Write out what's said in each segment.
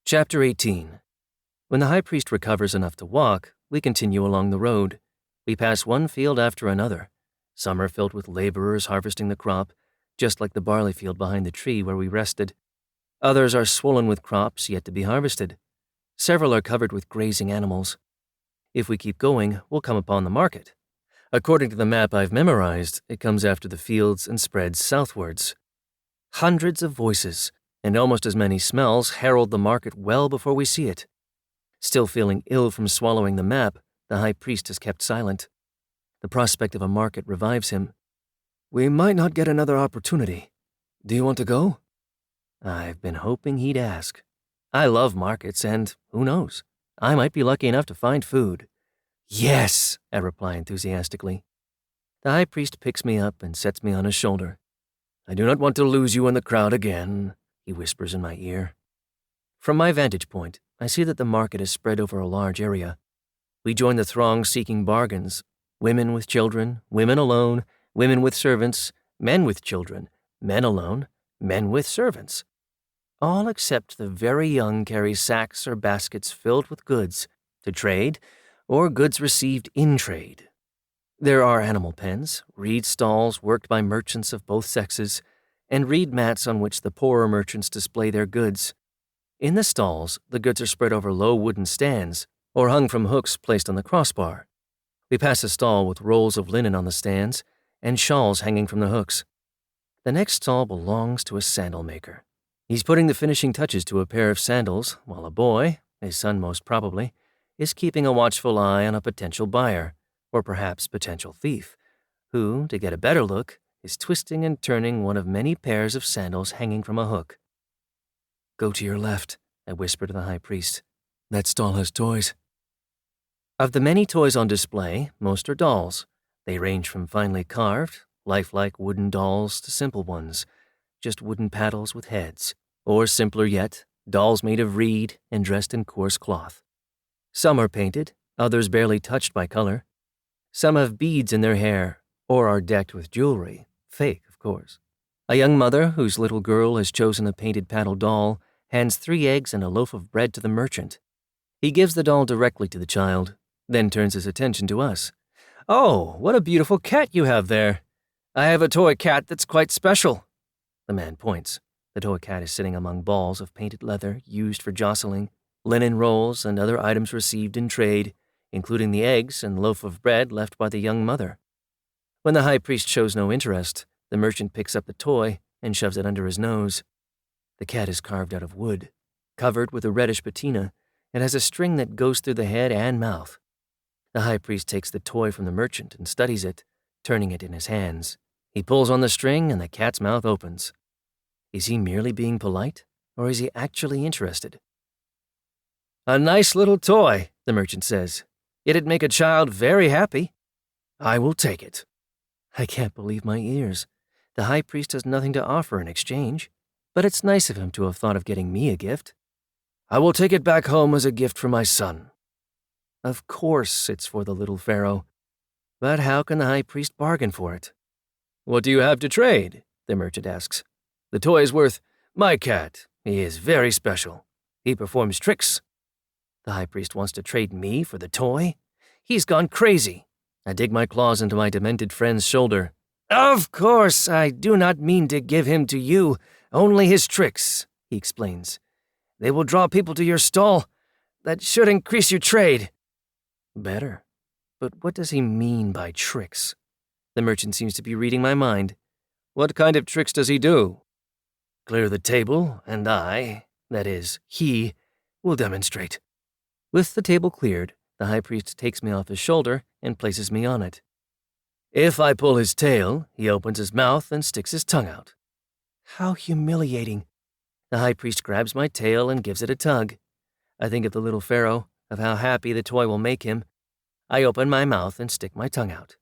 Chapter 18. When the high priest recovers enough to walk, we continue along the road. We pass one field after another. Some are filled with laborers harvesting the crop, just like the barley field behind the tree where we rested. Others are swollen with crops yet to be harvested. Several are covered with grazing animals. If we keep going, we'll come upon the market. According to the map I've memorized, it comes after the fields and spreads southwards. Hundreds of voices and almost as many smells herald the market well before we see it. Still feeling ill from swallowing the map, the high priest has kept silent. The prospect of a market revives him. "We might not get another opportunity. Do you want to go?" I've been hoping he'd ask. I love markets, and who knows, I might be lucky enough to find food. "Yes," I reply enthusiastically. The high priest picks me up and sets me on his shoulder. "I do not want to lose you in the crowd again," he whispers in my ear. From my vantage point, I see that the market is spread over a large area. We join the throng seeking bargains. Women with children, women alone, women with servants, men with children, men alone, men with servants. All except the very young carry sacks or baskets filled with goods to trade or goods received in trade. There are animal pens, reed stalls worked by merchants of both sexes, and reed mats on which the poorer merchants display their goods. In the stalls, the goods are spread over low wooden stands or hung from hooks placed on the crossbar. We pass a stall with rolls of linen on the stands and shawls hanging from the hooks. The next stall belongs to a sandal maker. He's putting the finishing touches to a pair of sandals, while a boy, his son most probably, is keeping a watchful eye on a potential buyer, or perhaps potential thief, who, to get a better look, is twisting and turning one of many pairs of sandals hanging from a hook. "Go to your left," I whisper to the high priest. "That stall has toys." Of the many toys on display, most are dolls. They range from finely carved, lifelike wooden dolls to simple ones, just wooden paddles with heads, or simpler yet, dolls made of reed and dressed in coarse cloth. Some are painted, others barely touched by color. Some have beads in their hair, or are decked with jewelry, fake, of course. A young mother whose little girl has chosen a painted paddle doll hands 3 eggs and a loaf of bread to the merchant. He gives the doll directly to the child, then turns his attention to us. "Oh, what a beautiful cat you have there. I have a toy cat that's quite special." The man points. The toy cat is sitting among balls of painted leather used for jostling, linen rolls, and other items received in trade, including the eggs and loaf of bread left by the young mother. When the high priest shows no interest, the merchant picks up the toy and shoves it under his nose. The cat is carved out of wood, covered with a reddish patina, and has a string that goes through the head and mouth. The high priest takes the toy from the merchant and studies it, turning it in his hands. He pulls on the string and the cat's mouth opens. Is he merely being polite, or is he actually interested? "A nice little toy," the merchant says. "It'd make a child very happy. I will take it." I can't believe my ears. The high priest has nothing to offer in exchange, but it's nice of him to have thought of getting me a gift. "I will take it back home as a gift for my son." Of course it's for the little pharaoh, but how can the high priest bargain for it? "What do you have to trade?" the merchant asks. "The toy is worth—" "My cat. He is very special. He performs tricks." The high priest wants to trade me for the toy? He's gone crazy. I dig my claws into my demented friend's shoulder. "Of course, I do not mean to give him to you, only his tricks," he explains. "They will draw people to your stall. That should increase your trade." Better. But what does he mean by tricks? The merchant seems to be reading my mind. "What kind of tricks does he do?" "Clear the table, and that is, he, will demonstrate." With the table cleared, the high priest takes me off his shoulder and places me on it. If I pull his tail, he opens his mouth and sticks his tongue out. How humiliating. The high priest grabs my tail and gives it a tug. I think of the little pharaoh, of how happy the toy will make him. I open my mouth and stick my tongue out.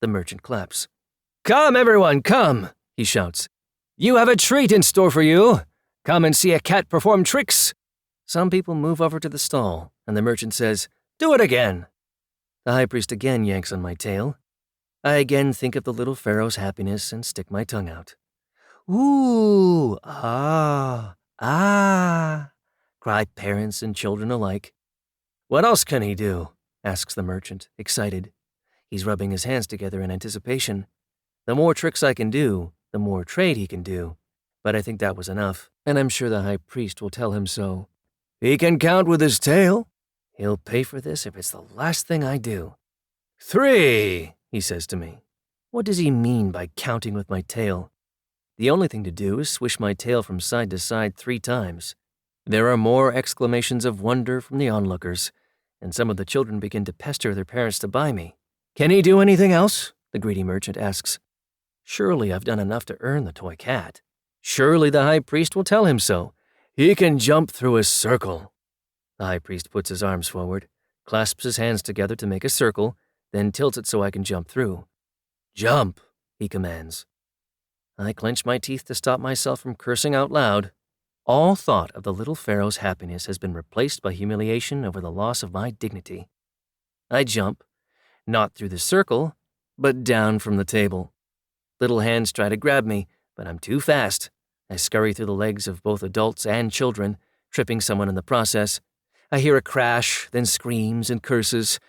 The merchant claps. "Come, everyone, come," he shouts. "You have a treat in store for you. Come and see a cat perform tricks." Some people move over to the stall, and the merchant says, "Do it again." The high priest again yanks on my tail. I again think of the little pharaoh's happiness and stick my tongue out. "Ooh, ah, ah." cry parents and children alike. What else can he do? Asks the merchant, excited. He's rubbing his hands together in anticipation. The more tricks I can do, the more trade he can do. But I think that was enough, and I'm sure the high priest will tell him so. He can count with his tail. He'll pay for this if it's the last thing I do. 3, he says to me. What does he mean by counting with my tail? The only thing to do is swish my tail from side to side 3 times. There are more exclamations of wonder from the onlookers, and some of the children begin to pester their parents to buy me. Can he do anything else? The greedy merchant asks. Surely I've done enough to earn the toy cat. Surely the high priest will tell him so. He can jump through a circle. The high priest puts his arms forward, clasps his hands together to make a circle, then tilts it so I can jump through. Jump, he commands. I clench my teeth to stop myself from cursing out loud. All thought of the little pharaoh's happiness has been replaced by humiliation over the loss of my dignity. I jump, not through the circle, but down from the table. Little hands try to grab me, but I'm too fast. I scurry through the legs of both adults and children, tripping someone in the process. I hear a crash, then screams and curses.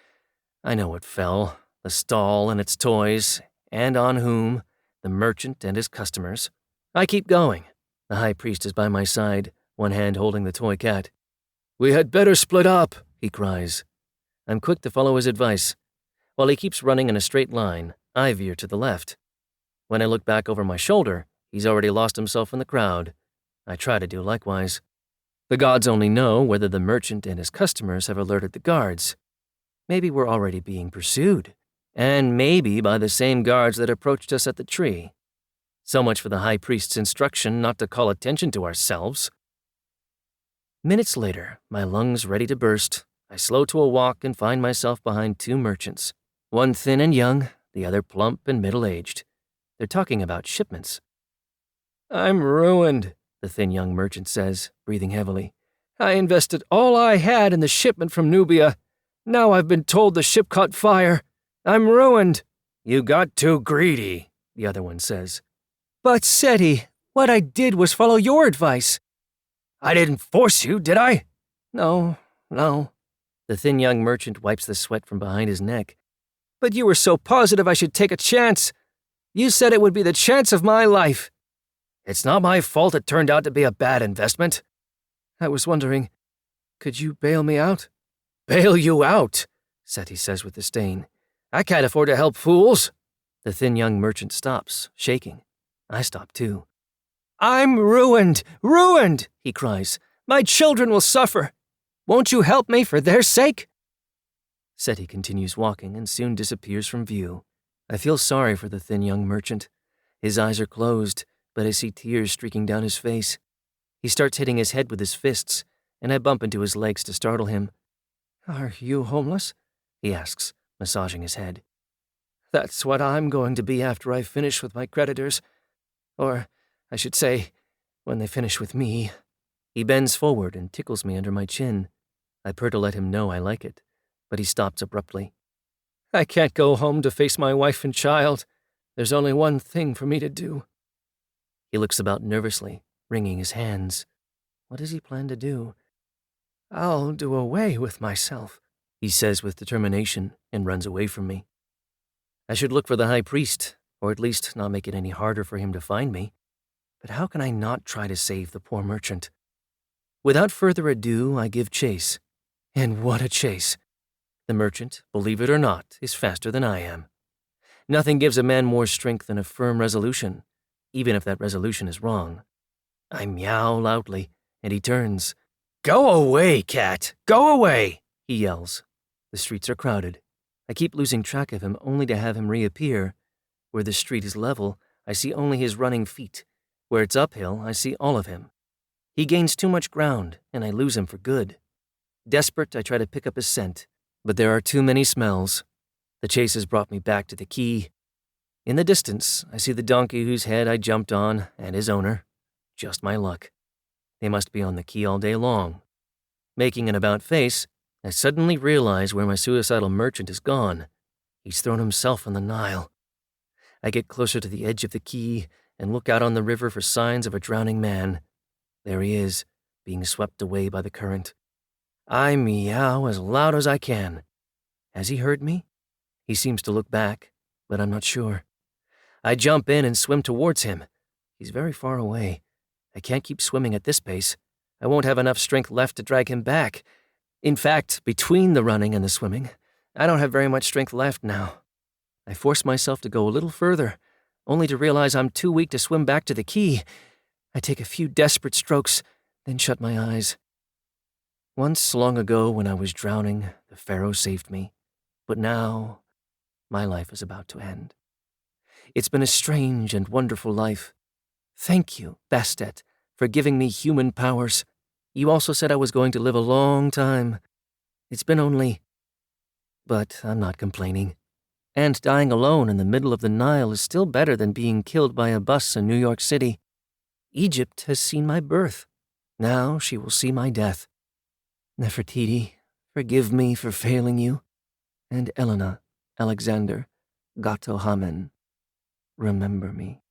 I know what fell, the stall and its toys, and on whom, the merchant and his customers. I keep going. The high priest is by my side, one hand holding the toy cat. We had better split up, he cries. I'm quick to follow his advice. While he keeps running in a straight line, I veer to the left. When I look back over my shoulder, he's already lost himself in the crowd. I try to do likewise. The gods only know whether the merchant and his customers have alerted the guards. Maybe we're already being pursued, and maybe by the same guards that approached us at the tree. So much for the high priest's instruction not to call attention to ourselves. Minutes later, my lungs ready to burst, I slow to a walk and find myself behind 2 merchants, one thin and young, the other plump and middle-aged. They're talking about shipments. I'm ruined, the thin young merchant says, breathing heavily. I invested all I had in the shipment from Nubia. Now I've been told the ship caught fire. I'm ruined. You got too greedy, the other one says. But Seti, what I did was follow your advice. I didn't force you, did I? No. The thin young merchant wipes the sweat from behind his neck. But you were so positive I should take a chance. You said it would be the chance of my life. It's not my fault it turned out to be a bad investment. I was wondering, could you bail me out? Bail you out, Seti says with disdain. I can't afford to help fools. The thin young merchant stops, shaking. I stop too. I'm ruined, he cries. My children will suffer. Won't you help me for their sake? Seti continues walking and soon disappears from view. I feel sorry for the thin young merchant. His eyes are closed, but I see tears streaking down his face. He starts hitting his head with his fists, and I bump into his legs to startle him. Are you homeless? He asks, massaging his head. That's what I'm going to be after I finish with my creditors. Or, I should say, when they finish with me. He bends forward and tickles me under my chin. I purr to let him know I like it, but he stops abruptly. I can't go home to face my wife and child. There's only one thing for me to do. He looks about nervously, wringing his hands. What does he plan to do? I'll do away with myself, he says with determination and runs away from me. I should look for the high priest, or at least not make it any harder for him to find me. But how can I not try to save the poor merchant? Without further ado, I give chase. And what a chase! The merchant, believe it or not, is faster than I am. Nothing gives a man more strength than a firm resolution, even if that resolution is wrong. I meow loudly, and he turns. Go away, cat! Go away! He yells. The streets are crowded. I keep losing track of him only to have him reappear. Where the street is level, I see only his running feet. Where it's uphill, I see all of him. He gains too much ground, and I lose him for good. Desperate, I try to pick up his scent, but there are too many smells. The chase has brought me back to the quay. In the distance, I see the donkey whose head I jumped on and his owner. Just my luck. They must be on the quay all day long. Making an about face, I suddenly realize where my suicidal merchant is gone. He's thrown himself in the Nile. I get closer to the edge of the quay and look out on the river for signs of a drowning man. There he is, being swept away by the current. I meow as loud as I can. Has he heard me? He seems to look back, but I'm not sure. I jump in and swim towards him. He's very far away. I can't keep swimming at this pace. I won't have enough strength left to drag him back. In fact, between the running and the swimming, I don't have very much strength left now. I force myself to go a little further, only to realize I'm too weak to swim back to the quay. I take a few desperate strokes, then shut my eyes. Once, long ago, when I was drowning, the Pharaoh saved me. But now, my life is about to end. It's been a strange and wonderful life. Thank you, Bastet, for giving me human powers. You also said I was going to live a long time. It's been only... But I'm not complaining. And dying alone in the middle of the Nile is still better than being killed by a bus in New York City. Egypt has seen my birth. Now she will see my death. Nefertiti, forgive me for failing you. And Elena, Alexander, Gato Hamen, remember me.